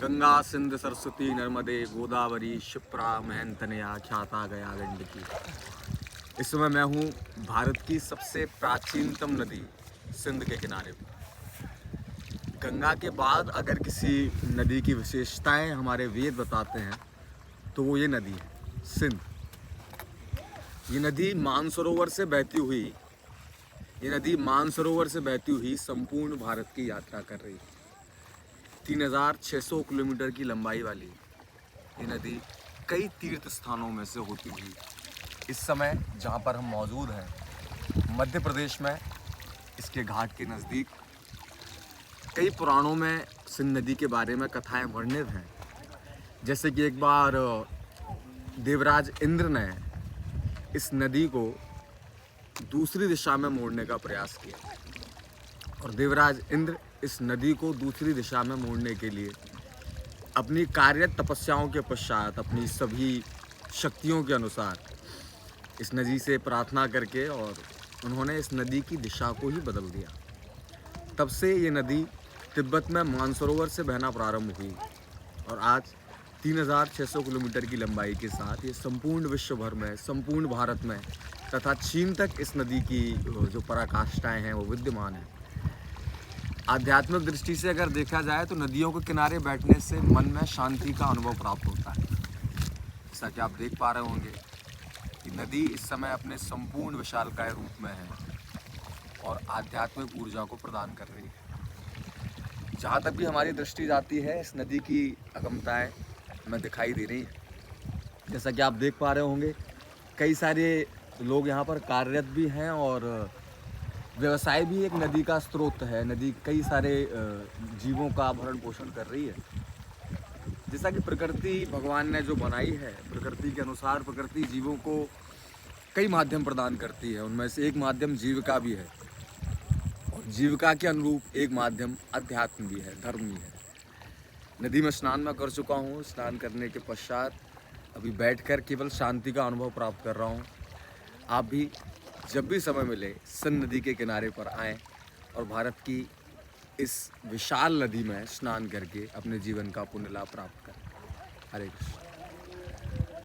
गंगा सिंध सरस्वती नर्मदे गोदावरी शिप्रा महंतनया ख्याता गया गंडकी। इस समय मैं हूँ भारत की सबसे प्राचीनतम नदी सिंध के किनारे पर। गंगा के बाद अगर किसी नदी की विशेषताएं हमारे वेद बताते हैं तो वो ये नदी है सिंध। ये नदी मानसरोवर से बहती हुई संपूर्ण भारत की यात्रा कर रही है। 3600 किलोमीटर की लंबाई वाली ये नदी कई तीर्थ स्थानों में से होती हुई इस समय जहाँ पर हम मौजूद हैं मध्य प्रदेश में, इसके घाट के नज़दीक कई पुराणों में सिंध नदी के बारे में कथाएं वर्णित हैं। जैसे कि एक बार देवराज इंद्र ने इस नदी को दूसरी दिशा में मोड़ने का प्रयास किया और देवराज इंद्र इस नदी को दूसरी दिशा में मोड़ने के लिए अपनी कार्यरत तपस्याओं के पश्चात अपनी सभी शक्तियों के अनुसार इस नदी से प्रार्थना करके और उन्होंने इस नदी की दिशा को ही बदल दिया। तब से ये नदी तिब्बत में मानसरोवर से बहना प्रारंभ हुई और आज 3600 किलोमीटर की लंबाई के साथ ये संपूर्ण विश्व भर में, संपूर्ण भारत में तथा चीन तक इस नदी की जो पराकाष्ठाएं हैं वो विद्यमान हैं। आध्यात्मिक दृष्टि से अगर देखा जाए तो नदियों के किनारे बैठने से मन में शांति का अनुभव प्राप्त होता है। जैसा कि आप देख पा रहे होंगे कि नदी इस समय अपने संपूर्ण विशालकाय रूप में है और आध्यात्मिक ऊर्जा को प्रदान कर रही है। जहाँ तक भी हमारी दृष्टि जाती है इस नदी की अगमताएं हमें दिखाई दे रही हैं। जैसा कि आप देख पा रहे होंगे कई सारे लोग यहाँ पर कार्यरत भी हैं और व्यवसाय भी एक नदी का स्रोत है। नदी कई सारे जीवों का भरण पोषण कर रही है। जैसा कि प्रकृति भगवान ने जो बनाई है, प्रकृति के अनुसार प्रकृति जीवों को कई माध्यम प्रदान करती है। उनमें से एक माध्यम जीविका भी है और जीविका के अनुरूप एक माध्यम अध्यात्म भी है, धर्म भी है। नदी में स्नान मैं कर चुका हूँ। स्नान करने के पश्चात अभी बैठकर केवल शांति का अनुभव प्राप्त कर रहा हूँ। आप भी जब भी समय मिले सिंध नदी के किनारे पर आएं और भारत की इस विशाल नदी में स्नान करके अपने जीवन का पुण्य लाभ प्राप्त करें। हरे कृष्ण।